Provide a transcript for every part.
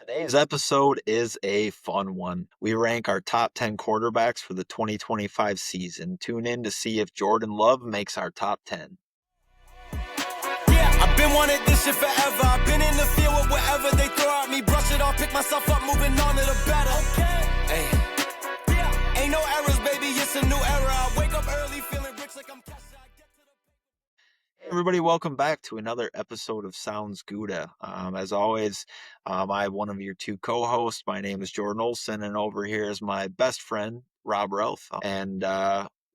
Today's episode is a fun one. We rank our top 10 quarterbacks for the 2025 season. Tune in to see if Jordan Love makes our top 10. Yeah, I've been wanting this shit forever. I've been in the field with whatever they throw at me. Brush it off, pick myself up, moving on to the better. Hey. Yeah. Ain't no errors, baby, it's a new era. I wake up early feeling rich like I'm cash. Hey everybody, welcome back to another episode of Sounds Gouda. As always, I have one of your two co-hosts. My name is Jordan Olson, and over here is my best friend, Rob Ralph. And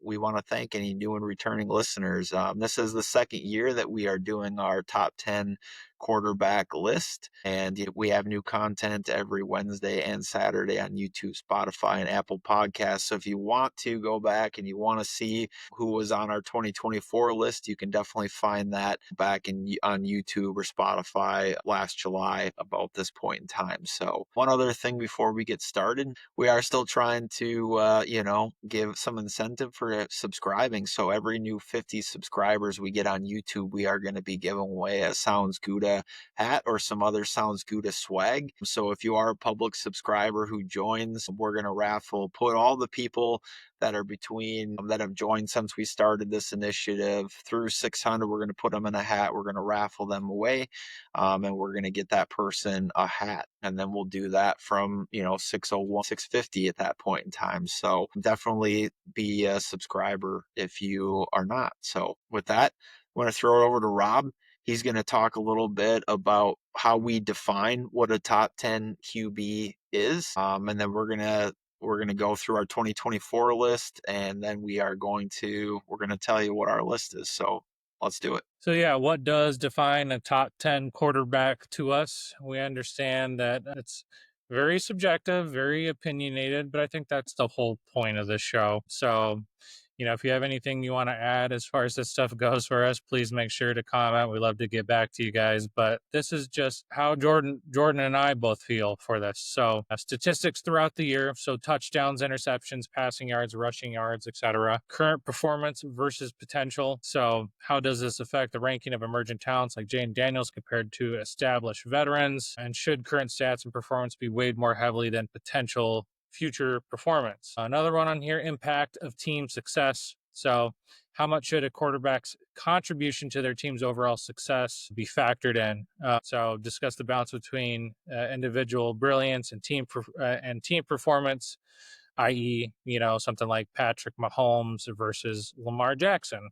we want to thank any new and returning listeners. This is the second year that we are doing our top 10 quarterback list, and we have new content every Wednesday and Saturday on YouTube, Spotify, and Apple Podcasts. So if you want to go back and you want to see who was on our 2024 list, you can definitely find that back on YouTube or Spotify last July about this point in time. So one other thing before we get started, we are still trying to give some incentive for subscribing. So every new 50 subscribers we get on YouTube, we are going to be giving away a Sounds Gouda hat or some other Sounds Gouda swag. So if you are a public subscriber who joins, we're going to put all the people that have joined since we started this initiative through 600. We're going to put them in a hat. We're going to raffle them away, and we're going to get that person a hat. And then we'll do that from 601, 650 at that point in time. So definitely be a subscriber if you are not. So with that, I'm going to throw it over to Rob. He's going to talk a little bit about how we define what a top 10 QB is, and then we're gonna go through our 2024 list, and then we're going to tell you what our list is. So let's do it. So yeah, what does define a top 10 quarterback to us? We understand that it's very subjective, very opinionated, but I think that's the whole point of this show. So, if you have anything you want to add as far as this stuff goes for us, please make sure to comment. We'd love to get back to you guys, but this is just how Jordan and I both feel for this. So statistics throughout the year. So touchdowns, interceptions, passing yards, rushing yards, etc. Current performance versus potential. So how does this affect the ranking of emerging talents like Jaden Daniels compared to established veterans? And should current stats and performance be weighed more heavily than potential future performance? Another one on here, impact of team success. So how much should a quarterback's contribution to their team's overall success be factored in? So discuss the balance between individual brilliance and team performance, i.e., something like Patrick Mahomes versus Lamar Jackson.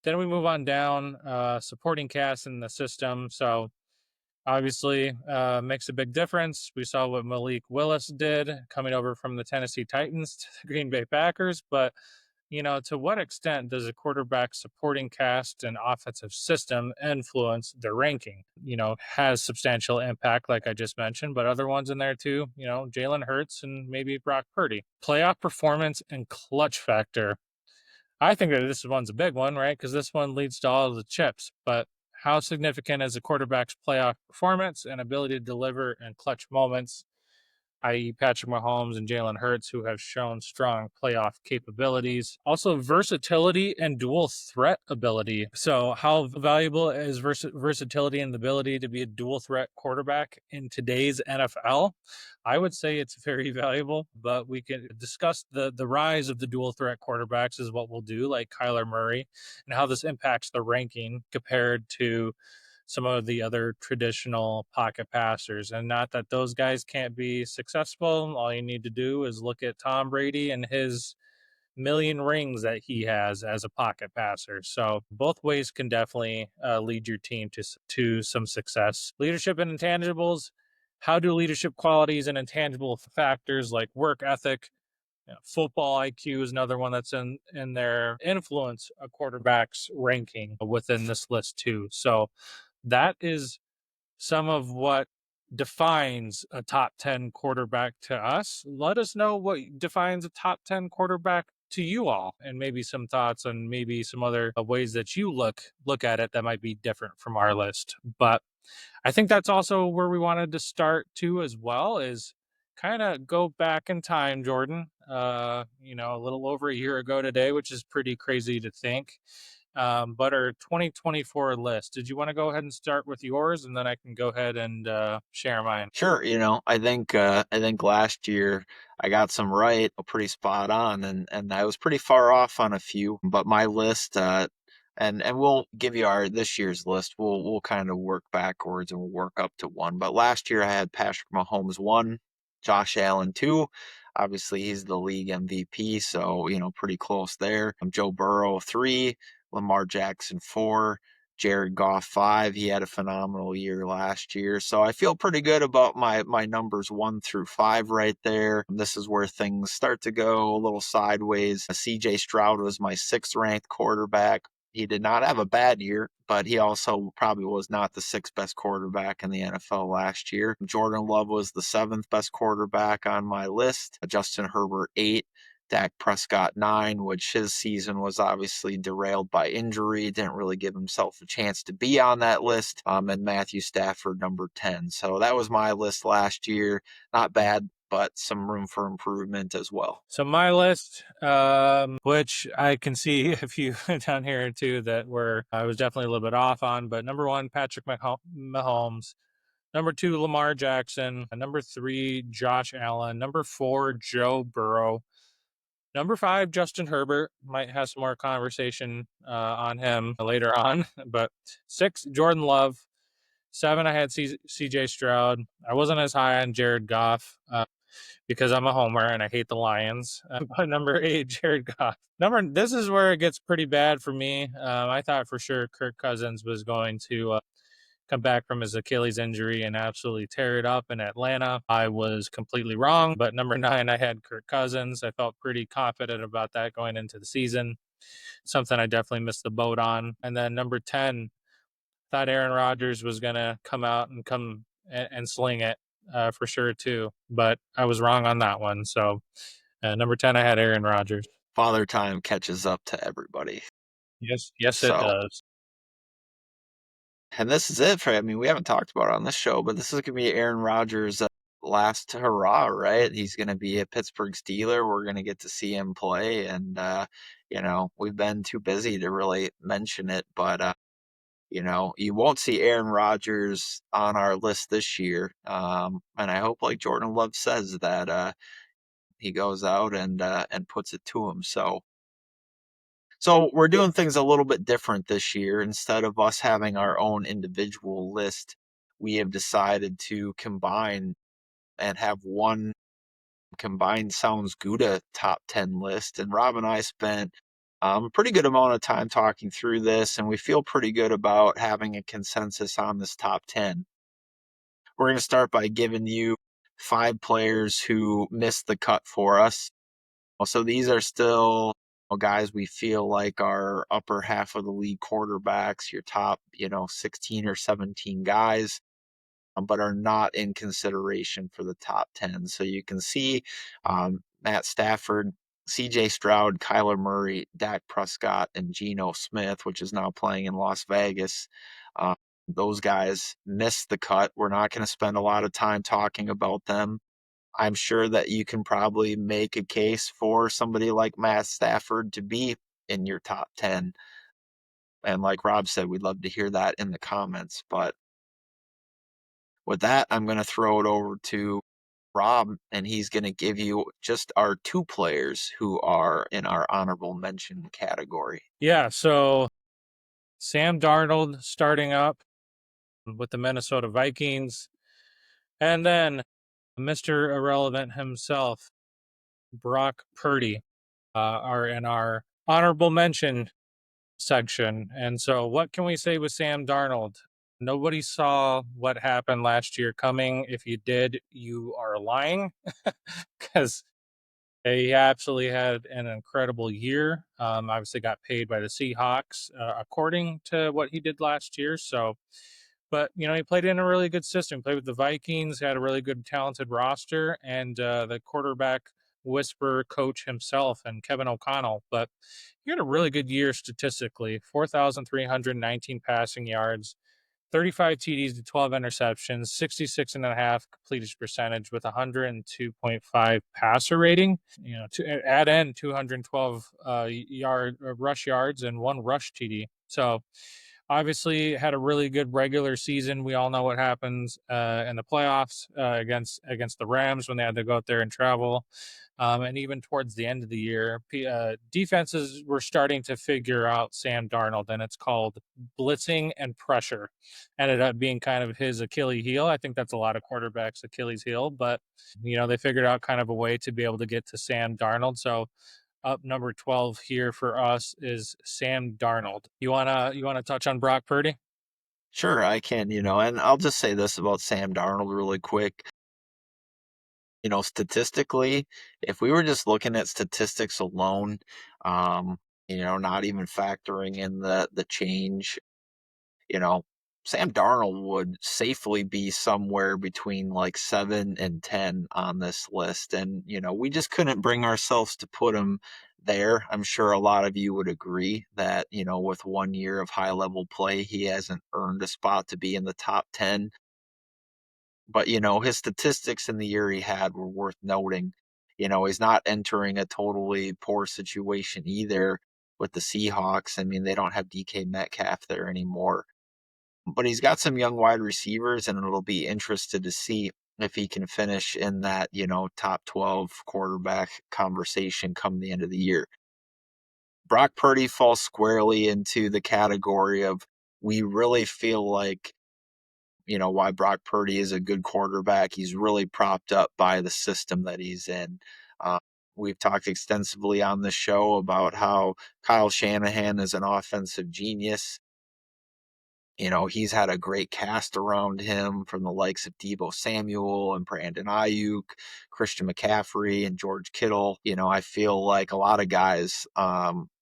Then we move on down, supporting cast in the system. So obviously, makes a big difference. We saw what Malik Willis did coming over from the Tennessee Titans to the Green Bay Packers. But, to what extent does a quarterback supporting cast and offensive system influence their ranking? Has substantial impact, like I just mentioned, but other ones in there too, Jalen Hurts and maybe Brock Purdy. Playoff performance and clutch factor. I think that this one's a big one, right? Because this one leads to all of the chips. But how significant is a quarterback's playoff performance and ability to deliver in clutch moments, i.e. Patrick Mahomes and Jalen Hurts, who have shown strong playoff capabilities? Also, versatility and dual threat ability. So how valuable is versatility and the ability to be a dual threat quarterback in today's NFL? I would say it's very valuable, but we can discuss the rise of the dual threat quarterbacks is what we'll do, like Kyler Murray, and how this impacts the ranking compared to some of the other traditional pocket passers. And not that those guys can't be successful. All you need to do is look at Tom Brady and his million rings that he has as a pocket passer. So both ways can definitely lead your team to some success. Leadership and intangibles. How do leadership qualities and intangible factors like work ethic, football IQ is another one that's in their influence a quarterback's ranking within this list too. So that is some of what defines a top 10 quarterback to us. Let us know what defines a top 10 quarterback to you all, and maybe some thoughts on maybe some other ways that you look at it that might be different from our list. But I think that's also where we wanted to start too as well, is kind of go back in time, Jordan, a little over a year ago today, which is pretty crazy to think. but our 2024 list. Did you want to go ahead and start with yours, and then I can go ahead and share mine? Sure, I think last year I got some right, pretty spot on, and I was pretty far off on a few, but my list, and we'll give you our this year's list. We'll kind of work backwards and we'll work up to one. But last year I had Patrick Mahomes one, Josh Allen two. Obviously he's the league MVP, so pretty close there. Joe Burrow three, Lamar Jackson four. Jared Goff five. He had a phenomenal year last year. So I feel pretty good about my numbers one through five right there. This is where things start to go a little sideways. CJ Stroud was my sixth ranked quarterback. He did not have a bad year, but he also probably was not the sixth best quarterback in the NFL last year. Jordan Love was the seventh best quarterback on my list. Justin Herbert, eight. Dak Prescott, nine, which his season was obviously derailed by injury, didn't really give himself a chance to be on that list. And Matthew Stafford, number 10. So that was my list last year. Not bad, but some room for improvement as well. So my list, which I can see a few down here too that were I was definitely a little bit off on, but number one, Patrick Mahomes. Number two, Lamar Jackson. Number three, Josh Allen. Number four, Joe Burrow. Number five, Justin Herbert. Might have some more conversation on him later on. But six, Jordan Love. Seven, I had CJ Stroud. I wasn't as high on Jared Goff because I'm a homer and I hate the Lions. But number eight, Jared Goff. This is where it gets pretty bad for me. I thought for sure Kirk Cousins was going to come back from his Achilles injury and absolutely tear it up in Atlanta. I was completely wrong. But number nine, I had Kirk Cousins. I felt pretty confident about that going into the season. Something I definitely missed the boat on. And then number 10, thought Aaron Rodgers was going to come out and and sling it for sure too. But I was wrong on that one. So number 10, I had Aaron Rodgers. Father time catches up to everybody. Yes, it So, does. and this is it for, I mean, we haven't talked about it on this show, but this is going to be Aaron Rodgers' last hurrah, right? He's going to be a Pittsburgh Steeler. We're going to get to see him play. And, we've been too busy to really mention it, but, you won't see Aaron Rodgers on our list this year. And I hope, like Jordan Love says, that he goes out and puts it to him. So we're doing things a little bit different this year. Instead of us having our own individual list, we have decided to combine and have one combined Sounds Gouda top 10 list. And Rob and I spent a pretty good amount of time talking through this, and we feel pretty good about having a consensus on this top 10. We're going to start by giving you five players who missed the cut for us. So these are still guys we feel like are upper half of the league quarterbacks, your top, 16 or 17 guys, but are not in consideration for the top 10. So you can see Matt Stafford, CJ Stroud, Kyler Murray, Dak Prescott, and Geno Smith, which is now playing in Las Vegas. Those guys missed the cut. We're not going to spend a lot of time talking about them. I'm sure that you can probably make a case for somebody like Matt Stafford to be in your top 10. And like Rob said, we'd love to hear that in the comments. But with that, I'm going to throw it over to Rob, and he's going to give you just our two players who are in our honorable mention category. Yeah. So Sam Darnold starting up with the Minnesota Vikings. And then Mr. Irrelevant himself, Brock Purdy, are in our honorable mention section. And so, what can we say with Sam Darnold? Nobody saw what happened last year coming. If you did, you are lying because he absolutely had an incredible year. Obviously, got paid by the Seahawks according to what he did last year. So, but he played in a really good system. Played with the Vikings, had a really good, talented roster, and the quarterback whisperer coach himself and Kevin O'Connell. But he had a really good year statistically: 4,319 passing yards, 35 TDs to 12 interceptions, 66.5 completion percentage with 102.5 passer rating. To add in 212 rush yards and one rush TD. So obviously had a really good regular season. We all know what happens in the playoffs against the Rams when they had to go out there and travel. And even towards the end of the year, defenses were starting to figure out Sam Darnold, and it's called blitzing and pressure. Ended up being kind of his Achilles heel. I think that's a lot of quarterbacks' Achilles heel, but they figured out kind of a way to be able to get to Sam Darnold. So up number 12 here for us is Sam Darnold. You wanna touch on Brock Purdy? Sure, I can, and I'll just say this about Sam Darnold really quick. Statistically, if we were just looking at statistics alone, um, not even factoring in the change, you know, Sam Darnold would safely be somewhere between like 7 and 10 on this list. And, we just couldn't bring ourselves to put him there. I'm sure a lot of you would agree that, with 1 year of high level play, he hasn't earned a spot to be in the top 10. But, his statistics in the year he had were worth noting. He's not entering a totally poor situation either with the Seahawks. I mean, they don't have DK Metcalf there anymore. But he's got some young wide receivers, and it'll be interested to see if he can finish in that, top 12 quarterback conversation come the end of the year. Brock Purdy falls squarely into the category of we really feel like why Brock Purdy is a good quarterback. He's really propped up by the system that he's in. Uh, we've talked extensively on the show about how Kyle Shanahan is an offensive genius. He's had a great cast around him from the likes of Deebo Samuel and Brandon Ayuk, Christian McCaffrey, and George Kittle. I feel like a lot of guys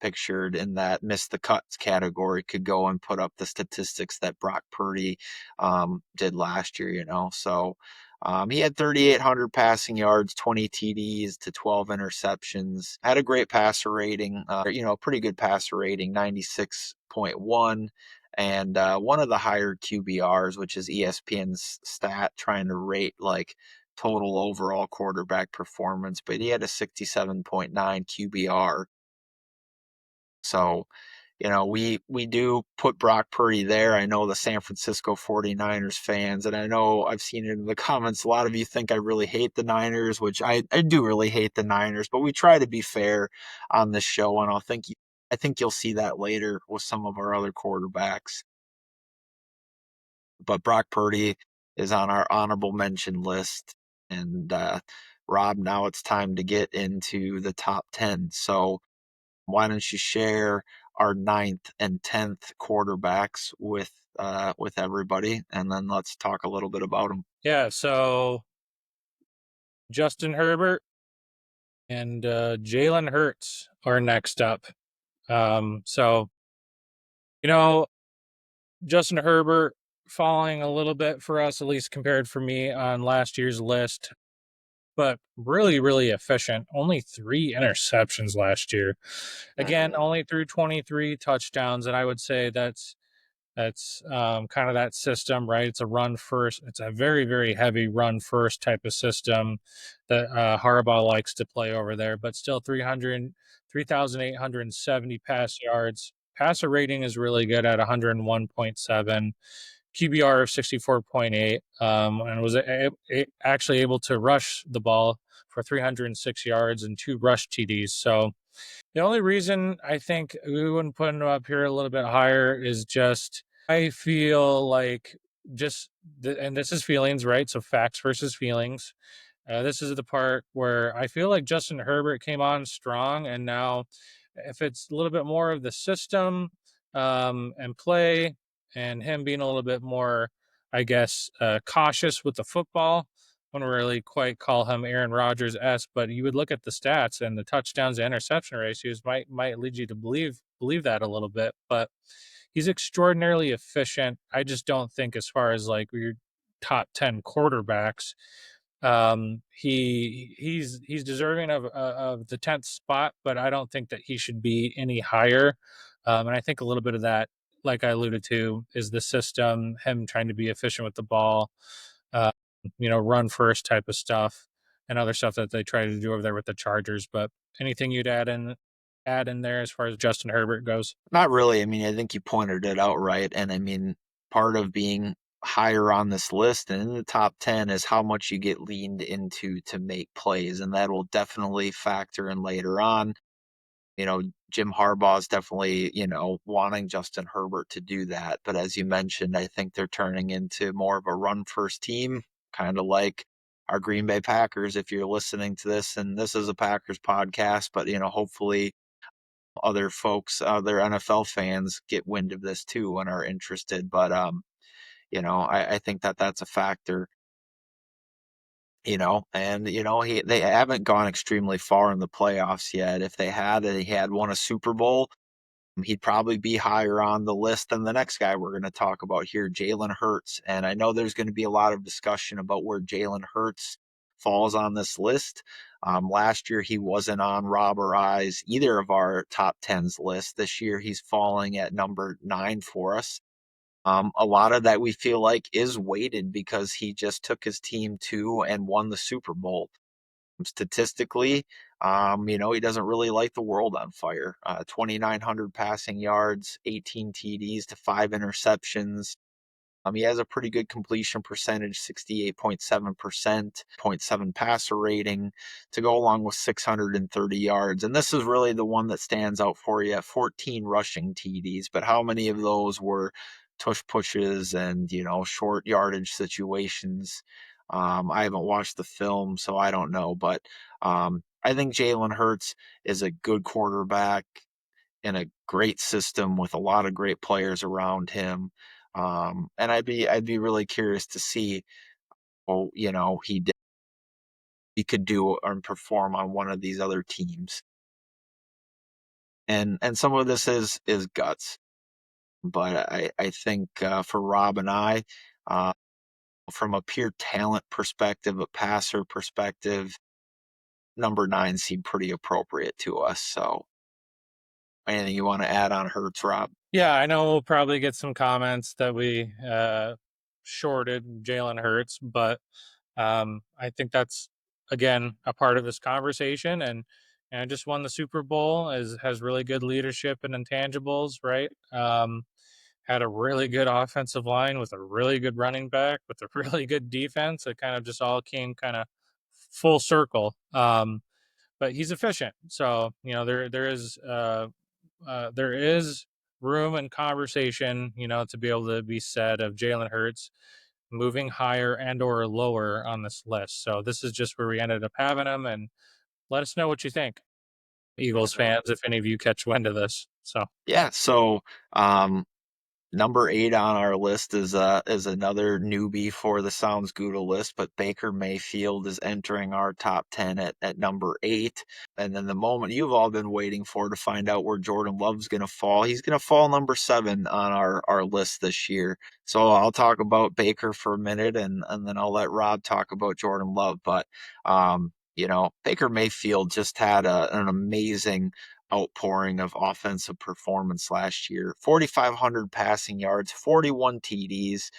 pictured in that miss the cuts category could go and put up the statistics that Brock Purdy did last year, So he had 3,800 passing yards, 20 TDs to 12 interceptions, had a great passer rating, pretty good passer rating, 96.1 and one of the higher QBRs, which is ESPN's stat trying to rate like total overall quarterback performance, but he had a 67.9 QBR. So, we do put Brock Purdy there. I know the San Francisco 49ers fans, and I know I've seen it in the comments. A lot of you think I really hate the Niners, which I do really hate the Niners, but we try to be fair on this show, and I think you'll see that later with some of our other quarterbacks. But Brock Purdy is on our honorable mention list. And Rob, now it's time to get into the top 10. So why don't you share our ninth and 10th quarterbacks with everybody, and then let's talk a little bit about them. Yeah, so Justin Herbert and Jalen Hurts are next up. So, you know, Justin Herbert falling a little bit for us, at least compared for me on last year's list, but really, really efficient. Only 3 interceptions last year. Again, only threw 23 touchdowns, and I would say that's kind of that system, right? It's a run first. It's a very, very heavy run first type of system that Harbaugh likes to play over there, but still 3,870 pass yards. Passer rating is really good at 101.7, QBR of 64.8, and was actually able to rush the ball for 306 yards and 2 rush TDs. So the only reason I think we wouldn't put him up here a little bit higher is just I feel like and this is feelings, right? So facts versus feelings. This is the part where I feel like Justin Herbert came on strong, and now if it's a little bit more of the system and play, and him being a little bit more, I guess, cautious with the football. I wouldn't really quite call him Aaron Rodgers-esque, but you would look at the stats and the touchdowns to interception ratios might lead you to believe that a little bit. But he's extraordinarily efficient. I just don't think, as far as like your top 10 quarterbacks, he's deserving of the 10th spot, but I don't think that he should be any higher. And I think a little bit of that like I alluded to, is the system, him trying to be efficient with the ball, uh, run first type of stuff, and other stuff that they try to do over there with the Chargers. But anything you'd add in there as far as Justin Herbert goes? Not really. I mean, I think you pointed it out right. And I mean, part of being higher on this list and in the top 10 is how much you get leaned into to make plays. And that will definitely factor in later on. You know, Jim Harbaugh is definitely, wanting Justin Herbert to do that. But as you mentioned, I think they're turning into more of a run first team, kind of like our Green Bay Packers. If you're listening to this, and this is a Packers podcast, but, hopefully other folks, other NFL fans get wind of this too and are interested. But, I think that that's a factor. They haven't gone extremely far in the playoffs yet. If they had, and he had won a Super Bowl, he'd probably be higher on the list than the next guy we're going to talk about here, Jalen Hurts. And I know there's going to be a lot of discussion about where Jalen Hurts falls on this list. Last year, he wasn't on Rob or I's either of our top 10s list. This year, he's falling at number 9 for us. A lot of that we feel like is weighted because he just took his team to and won the Super Bowl. Statistically, he doesn't really light the world on fire. 2,900 passing yards, 18 TDs to 5 interceptions. He has a pretty good completion percentage, 68.7%, point 7 passer rating to go along with 630 yards. And this is really the one that stands out for you, 14 rushing TDs. But how many of those were tush pushes and, short yardage situations? I haven't watched the film, so I don't know. But I think Jalen Hurts is a good quarterback in a great system with a lot of great players around him. And I'd be really curious to see, he could do and perform on one of these other teams. And some of this is guts, but I think for Rob and I, uh, from a pure talent perspective, a passer perspective, number 9 seemed pretty appropriate to us. So anything you want to add on Hurts, Rob? Yeah, I know we'll probably get some comments that we shorted Jalen Hurts, but I think that's again a part of this conversation, and just won the Super Bowl, has really good leadership and intangibles, right? Had a really good offensive line with a really good running back with a really good defense. It kind of just all came kind of full circle. But he's efficient, so there is room and conversation, to be able to be said of Jalen Hurts moving higher and or lower on this list. So this is just where we ended up having him, and let us know what you think, Eagles fans, if any of you catch wind of this. So Yeah. So number 8 on our list is another newbie for the Sounds Gouda list, but Baker Mayfield is entering our top 10 at number 8. And then the moment you've all been waiting for to find out where Jordan Love's going to fall, he's going to fall number 7 on our list this year. So I'll talk about Baker for a minute, and then I'll let Rob talk about Jordan Love. But Baker Mayfield just had an amazing outpouring of offensive performance last year. 4,500 passing yards, 41 TDs,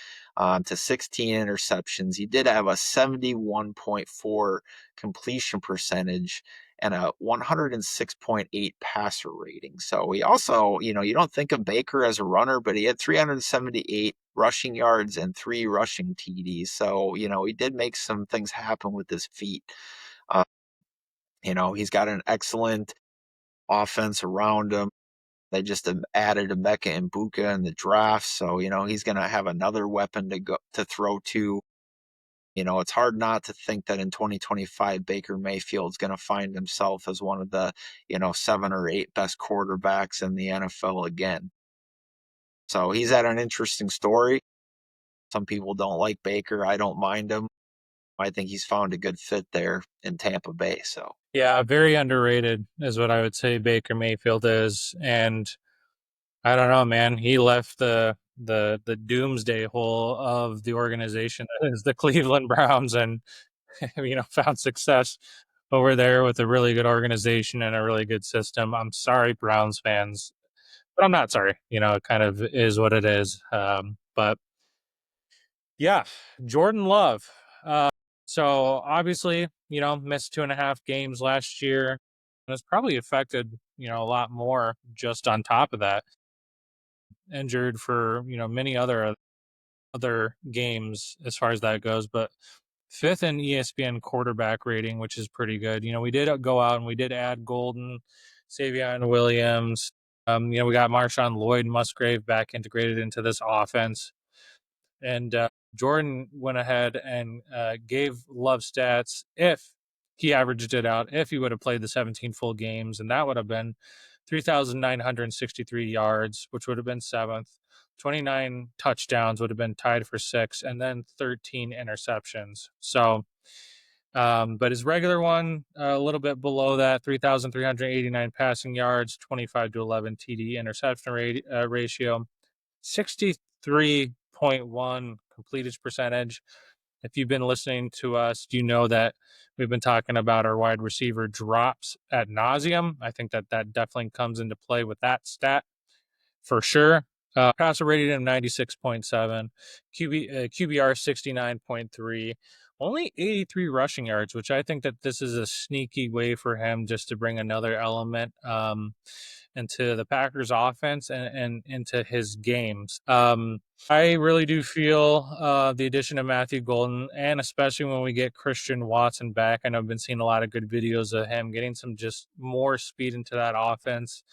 to 16 interceptions. He did have a 71.4 completion percentage and a 106.8 passer rating. So he also, you don't think of Baker as a runner, but he had 378 rushing yards and 3 rushing TDs. So, he did make some things happen with his feet. Uh, he's got an excellent offense around him. They just added Emeka and Buka in the draft, so he's going to have another weapon to throw to. It's hard not to think that in 2025 Baker Mayfield's going to find himself as one of the 7 or 8 best quarterbacks in the NFL again. So he's had an interesting story. Some people don't like Baker. I don't mind him. I think he's found a good fit there in Tampa Bay. So yeah, very underrated is what I would say Baker Mayfield is, and I don't know, man. He left the doomsday hole of the organization that is the Cleveland Browns, and found success over there with a really good organization and a really good system. I'm sorry, Browns fans. but I'm not sorry. It kind of is what it is. But yeah, Jordan Love. Uh, so obviously, missed 2.5 games last year. And it's probably affected, a lot more just on top of that. Injured for, many other games as far as that goes, but fifth in ESPN quarterback rating, which is pretty good. We did go out and we did add Golden, Savion Williams. We got Marshawn Lloyd Musgrave back integrated into this offense. And Jordan went ahead and gave Love stats if he averaged it out, if he would have played the 17 full games, and that would have been 3,963 yards, which would have been seventh. 29 touchdowns would have been tied for sixth, and then 13 interceptions. So, but his regular one, a little bit below that, 3,389 passing yards, 25 to 11 TD interception ratio, 63.1 completed percentage. If you've been listening to us, you know that we've been talking about our wide receiver drops at nauseum. I think that definitely comes into play with that stat for sure. Passer rating of 96.7, QBR 69.3, only 83 rushing yards, which I think that this is a sneaky way for him just to bring another element into the Packers offense and into his games. I really do feel the addition of Matthew Golden, and especially when we get Christian Watson back. I know I've been seeing a lot of good videos of him getting some just more speed into that offense,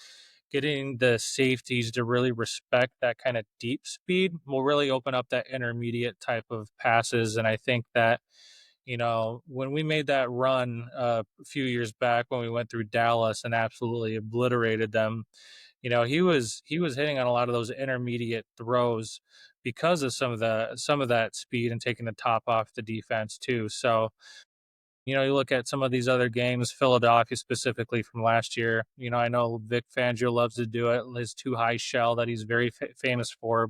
getting the safeties to really respect that kind of deep speed will really open up that intermediate type of passes. And I think that, when we made that run a few years back when we went through Dallas and absolutely obliterated them, he was hitting on a lot of those intermediate throws because of some of that speed and taking the top off the defense too. So, you look at some of these other games, Philadelphia specifically from last year. I know Vic Fangio loves to do it, his too high shell that he's very famous for,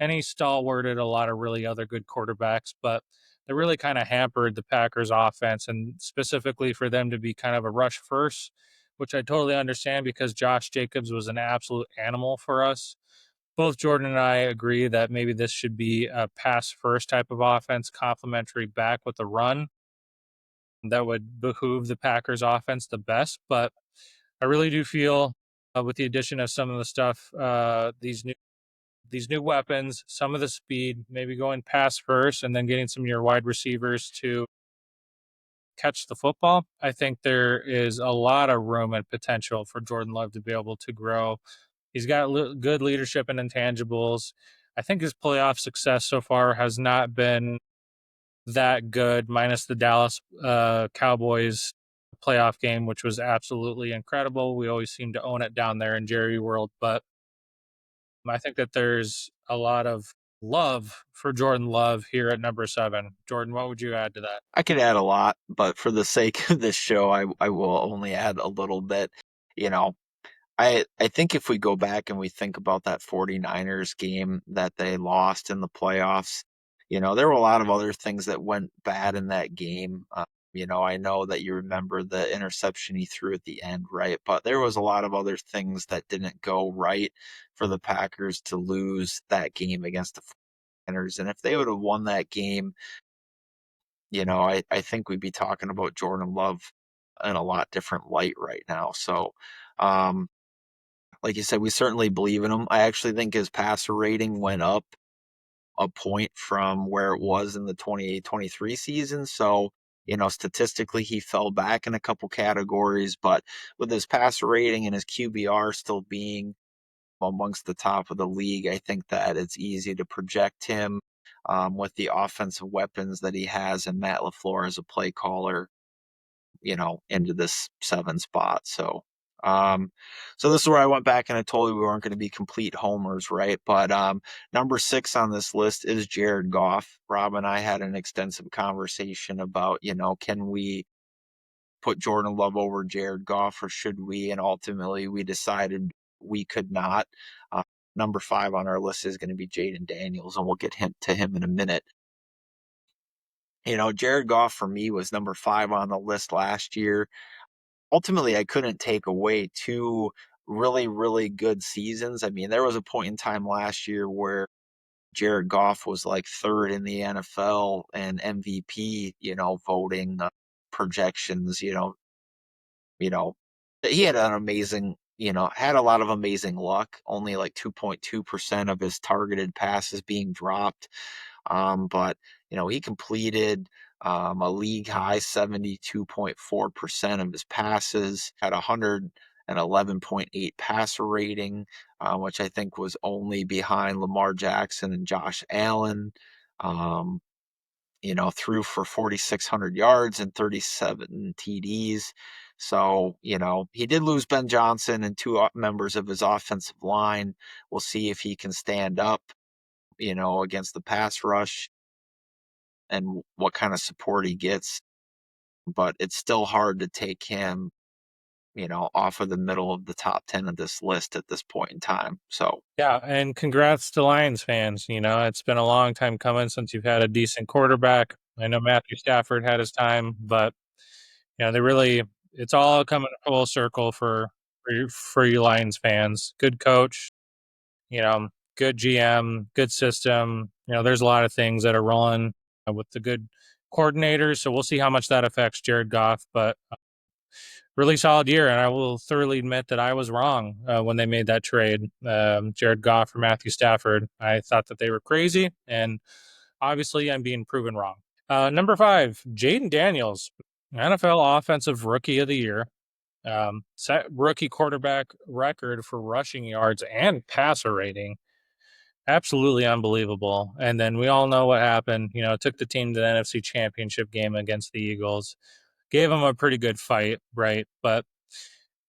and he stalwarted a lot of really other good quarterbacks, but they really kind of hampered the Packers offense, and specifically for them to be kind of a rush first, which I totally understand because Josh Jacobs was an absolute animal for us. Both Jordan and I agree that maybe this should be a pass first type of offense, complementary back with a run that would behoove the Packers offense the best. But I really do feel with the addition of some of the stuff, these new weapons, some of the speed, maybe going pass first, and then getting some of your wide receivers to catch the football. I think there is a lot of room and potential for Jordan Love to be able to grow. He's got good leadership and intangibles. I think his playoff success so far has not been that good, minus the Dallas Cowboys playoff game, which was absolutely incredible. We always seem to own it down there in Jerry World, but I think that there's a lot of love for Jordan Love here at number 7. Jordan, what would you add to that? I could add a lot, but for the sake of this show, I will only add a little bit. You know, I think if we go back and we think about that 49ers game that they lost in the playoffs, there were a lot of other things that went bad in that game. I know that you remember the interception he threw at the end, right? But there was a lot of other things that didn't go right for the Packers to lose that game against the 49ers. And if they would have won that game, I think we'd be talking about Jordan Love in a lot different light right now. So, um, like you said, we certainly believe in him. I actually think his passer rating went up a point from where it was in the 2023 season. So, statistically, he fell back in a couple categories, but with his passer rating and his QBR still being amongst the top of the league, I think that it's easy to project him with the offensive weapons that he has and Matt LaFleur as a play caller, into this 7 spot. So this is where I went back and I told you we weren't going to be complete homers, right? But number 6 on this list is Jared Goff. Rob and I had an extensive conversation about, can we put Jordan Love over Jared Goff or should we? And ultimately we decided we could not. Uh, Number 5 on our list is going to be Jaden Daniels, and we'll get to him in a minute. Jared Goff for me was number 5 on the list last year. Ultimately, I couldn't take away too really, really good seasons. I mean, there was a point in time last year where Jared Goff was like third in the NFL and MVP, voting projections, you know, he had an amazing, had a lot of amazing luck, only like 2.2% of his targeted passes being dropped. But he completed a league high 72.4% of his passes, had 111.8 passer rating, which I think was only behind Lamar Jackson and Josh Allen. Um, threw for 4,600 yards and 37 TDs. So, he did lose Ben Johnson and two members of his offensive line. We'll see if he can stand up, against the pass rush and what kind of support he gets. But it's still hard to take him, off of the middle of the top 10 of this list at this point in time. So, Yeah, and congrats to Lions fans. It's been a long time coming since you've had a decent quarterback. I know Matthew Stafford had his time, but they really it's all coming full circle for you Lions fans. Good coach, you know, good GM, good system. There's a lot of things that are rolling with the good coordinators. So we'll see how much that affects Jared Goff. But really solid year, and I will thoroughly admit that I was wrong when they made that trade, Jared Goff for Matthew Stafford. I thought that they were crazy, and obviously I'm being proven wrong. Number 5, Jaden Daniels, NFL Offensive Rookie of the Year. Set rookie quarterback record for rushing yards and passer rating. Absolutely unbelievable. And then we all know what happened. Took the team to the NFC Championship game against the Eagles. Gave them a pretty good fight, right? But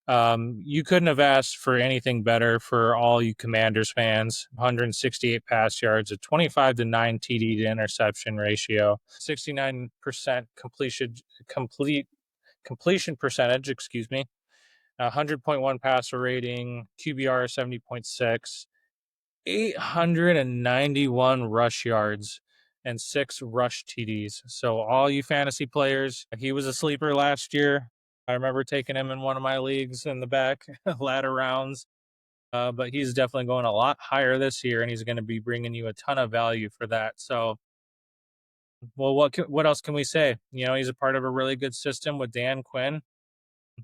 you couldn't have asked for anything better for all you Commanders fans. 168 pass yards, a 25-9 TD to interception ratio, 69% completion percentage, 100.1 passer rating, QBR 70.6, 891 rush yards, and 6 rush TDs. So all you fantasy players, he was a sleeper last year. I remember taking him in one of my leagues in the back ladder rounds. But he's definitely going a lot higher this year, and he's going to be bringing you a ton of value for that. So, well, what else can we say? He's a part of a really good system with Dan Quinn.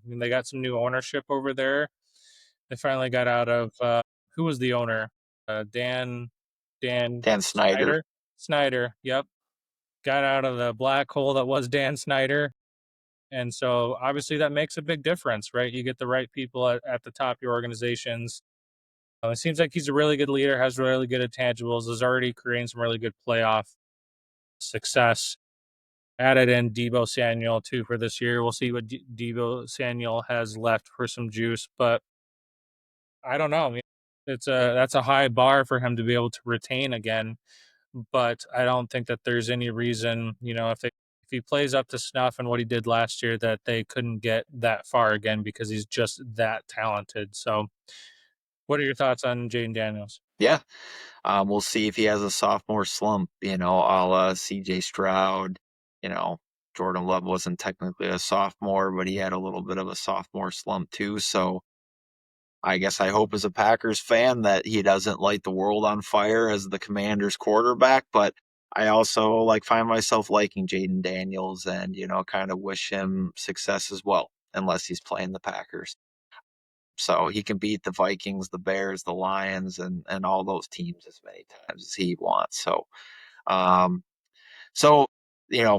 They got some new ownership over there. They finally got out of who was the owner? Dan Dan Snyder. Snyder. Yep, got out of the black hole that was Dan Snyder. And so obviously that makes a big difference, right? You get the right people at the top of your organizations. It seems like he's a really good leader, has really good intangibles, is already creating some really good playoff success. Added in Deebo Samuel too for this year. We'll see what Deebo Samuel has left for some juice, but I don't know. I mean, that's a high bar for him to be able to retain again. But I don't think that there's any reason, if he plays up to snuff and what he did last year, that they couldn't get that far again because he's just that talented. So, what are your thoughts on Jaden Daniels? Yeah. We'll see if he has a sophomore slump, a la CJ Stroud. You know, Jordan Love wasn't technically a sophomore, but he had a little bit of a sophomore slump too. So I guess I hope as a Packers fan that he doesn't light the world on fire as the Commanders quarterback. But I also find myself liking Jaden Daniels and, kind of wish him success as well, unless he's playing the Packers. So he can beat the Vikings, the Bears, the Lions, and all those teams as many times as he wants. Um, so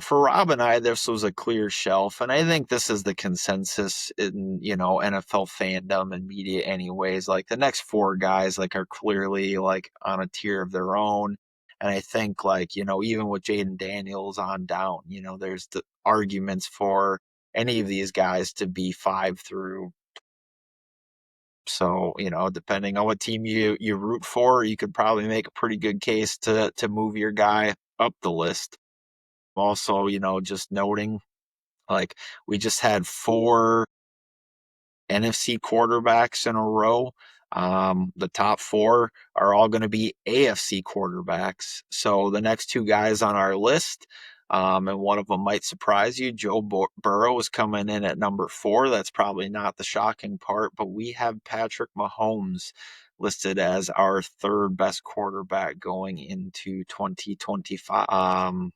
for Rob and I, this was a clear shelf, and I think this is the consensus in NFL fandom and media, anyways. Like the next four guys, are clearly on a tier of their own, and I think even with Jaden Daniels on down, there's the arguments for any of these guys to be 5 through. So, depending on what team you root for, you could probably make a pretty good case to move your guy up the list. Also, just noting, we just had 4 NFC quarterbacks in a row. The top 4 are all going to be AFC quarterbacks. So the next 2 guys on our list, And one of them might surprise you. Burrow is coming in at number 4. That's probably not the shocking part, but we have Patrick Mahomes listed as our third best quarterback going into 2025.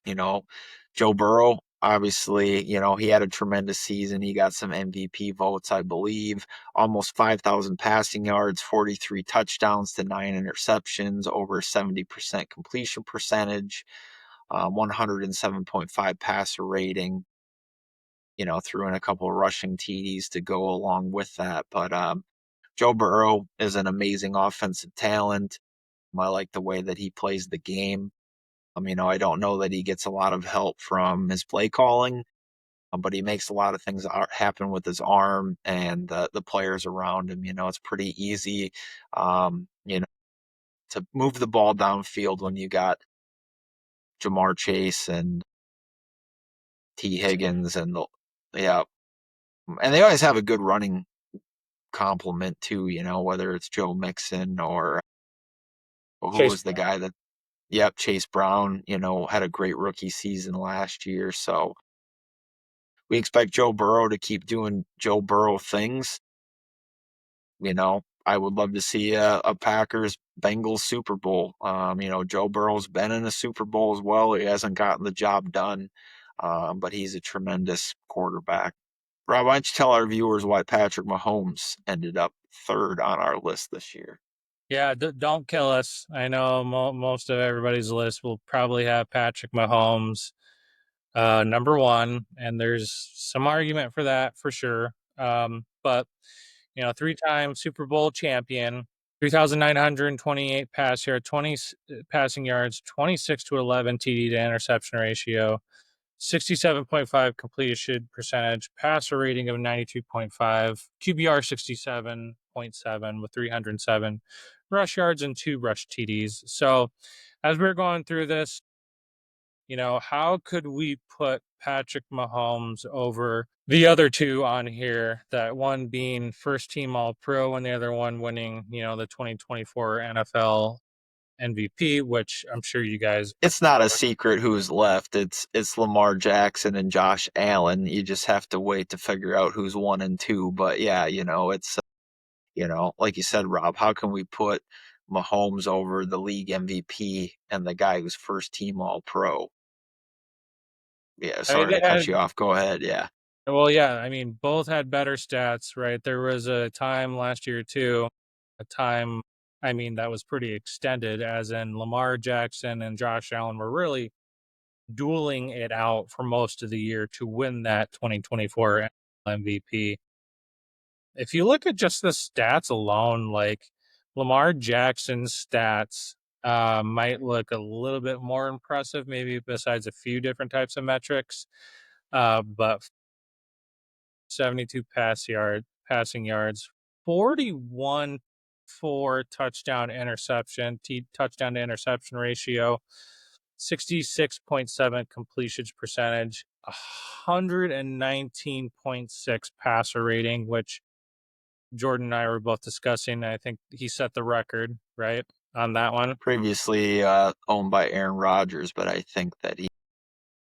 You know, Joe Burrow, obviously, he had a tremendous season. He got some MVP votes, I believe. Almost 5,000 passing yards, 43 touchdowns to 9 interceptions, over 70% completion percentage, 107.5 passer rating. Threw in a couple of rushing TDs to go along with that. But Joe Burrow is an amazing offensive talent. I like the way that he plays the game. I don't know that he gets a lot of help from his play calling, but he makes a lot of things happen with his arm and the players around him. It's pretty easy, to move the ball downfield when you got Jamar Chase and T. Higgins yeah, and they always have a good running complement too. Whether it's Joe Mixon or who Chase was the Brown. guy that, yep, Chase Brown. Had a great rookie season last year, so we expect Joe Burrow to keep doing Joe Burrow things. I would love to see a Packers Bengals Super Bowl. Joe Burrow's been in a Super Bowl as well. He hasn't gotten the job done, but he's a tremendous quarterback. Rob, why don't you tell our viewers why Patrick Mahomes ended up third on our list this year? Yeah, don't kill us. I know most of everybody's list will probably have Patrick Mahomes number one, and there's some argument for that for sure. But 3-time Super Bowl champion, 3,928 passing yards, 26 to 11 TD to interception ratio, 67.5 completion percentage, passer rating of 92.5, QBR 67.7 with 307 rush yards and 2 rush TDs. So, as we're going through this, how could we put Patrick Mahomes over the other two on here? That one being first team All Pro and the other one winning, the 2024 NFL MVP, which I'm sure you guys. It's not a secret who's left. It's Lamar Jackson and Josh Allen. You just have to wait to figure out who's 1 and 2. But yeah, it's like you said, Rob, how can we put Mahomes over the league MVP and the guy who's first team All Pro? Yeah, I mean, sorry they to cut had. you off. Go ahead. Yeah. Well, yeah, I mean, both had better stats, right? There was a time last year too, a time, I mean, that was pretty extended, as in Lamar Jackson and Josh Allen were really dueling it out for most of the year to win that 2024 MVP. If you look at just the stats alone, like Lamar Jackson's stats might look a little bit more impressive, maybe besides a few different types of metrics. But 72 passing yards, 41 for touchdown to interception ratio, 66.7 completion percentage, 119.6 passer rating, which Jordan and I were both discussing. I think he set the record, right, on that one. Previously owned by Aaron Rodgers, but I think that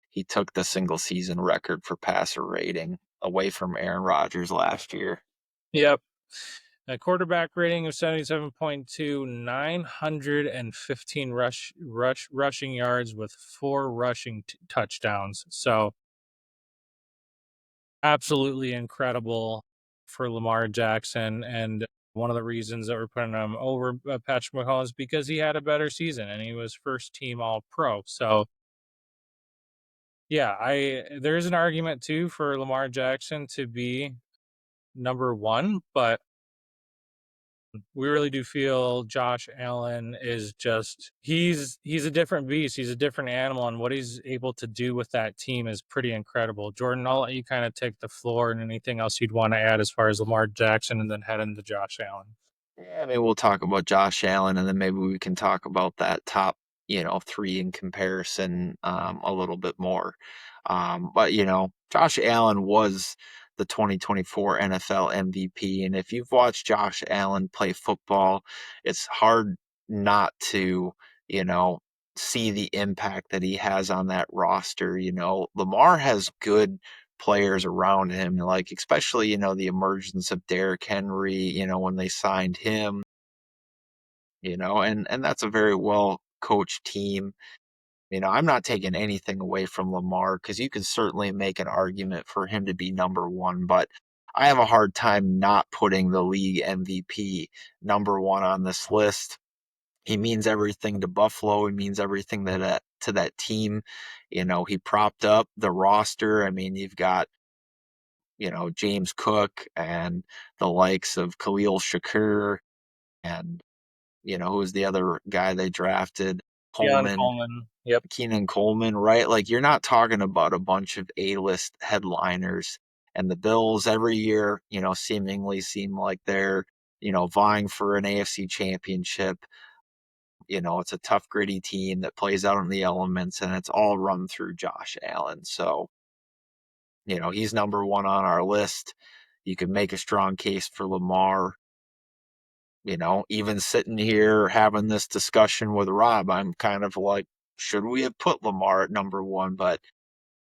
he took the single season record for passer rating away from Aaron Rodgers last year. Yep. A quarterback rating of 77.2, 915 rushing yards with 4 rushing touchdowns. So absolutely incredible for Lamar Jackson. And one of the reasons that we're putting him over Patrick Mahomes because he had a better season and he was first team All Pro. So yeah, there is an argument too for Lamar Jackson to be number one, but we really do feel Josh Allen is just he's a different beast. He's a different animal, and what he's able to do with that team is pretty incredible. Jordan, I'll let you kind of take the floor and anything else you'd want to add as far as Lamar Jackson and then head into Josh Allen. Yeah, maybe we'll talk about Josh Allen, and then maybe we can talk about that top, 3 in comparison a little bit more. But Josh Allen was the 2024 NFL MVP, and if you've watched Josh Allen play football, it's hard not to, you know, see the impact that he has on that roster. Lamar has good players around him, like especially, the emergence of Derrick Henry, when they signed him, and that's a very well coached team. I'm not taking anything away from Lamar because you can certainly make an argument for him to be number one, but I have a hard time not putting the league MVP number one on this list. He means everything to Buffalo. He means everything to that team. He propped up the roster. I mean, you've got, James Cook and the likes of Khalil Shakur and, who's the other guy they drafted? Keon Coleman. Coleman. Yep. Keenan Coleman, right? Like you're not talking about a bunch of A-list headliners. And the Bills every year, seemingly seem like they're, vying for an AFC championship. It's a tough, gritty team that plays out in the elements, and it's all run through Josh Allen. So, he's number one on our list. You could make a strong case for Lamar. Even sitting here having this discussion with Rob, I'm kind of like, should we have put Lamar at number one? But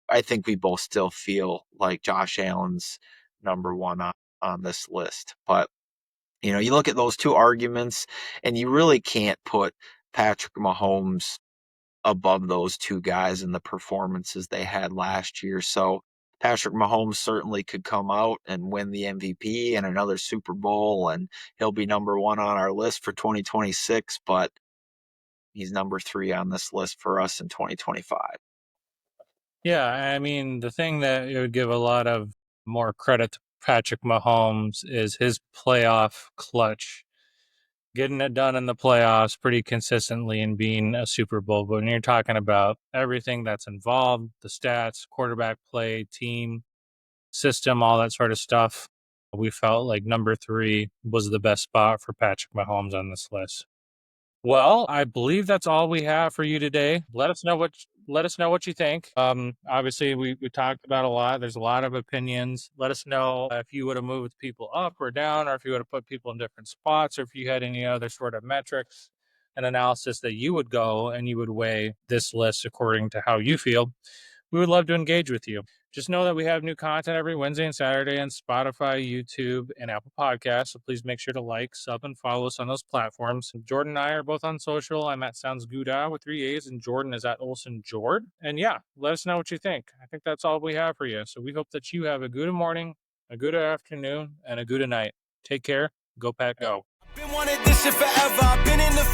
I think we both still feel like Josh Allen's number one on this list. But, you look at those two arguments, and you really can't put Patrick Mahomes above those two guys and the performances they had last year. So Patrick Mahomes certainly could come out and win the MVP and another Super Bowl, and he'll be number one on our list for 2026, but he's number three on this list for us in 2025. Yeah, I mean, the thing that it would give a lot of more credit to Patrick Mahomes is his playoff clutch, getting it done in the playoffs pretty consistently and being a Super Bowl. But when you're talking about everything that's involved, the stats, quarterback play, team, system, all that sort of stuff, we felt like number three was the best spot for Patrick Mahomes on this list. Well, I believe that's all we have for you today. Let us know what you think. Obviously we talked about a lot. There's a lot of opinions. Let us know if you would have moved people up or down, or if you would have put people in different spots, or if you had any other sort of metrics and analysis that you would go and you would weigh this list according to how you feel. We would love to engage with you. Just know that we have new content every Wednesday and Saturday on Spotify, YouTube, and Apple Podcasts. So please make sure to like, sub, and follow us on those platforms. Jordan and I are both on social. I'm at Sounds Gouda with 3 A's, and Jordan is at Olson Jord. And yeah, let us know what you think. I think that's all we have for you. So we hope that you have a good morning, a good afternoon, and a good night. Take care. Go Pack Go. Been wanted this shit forever. I've been in the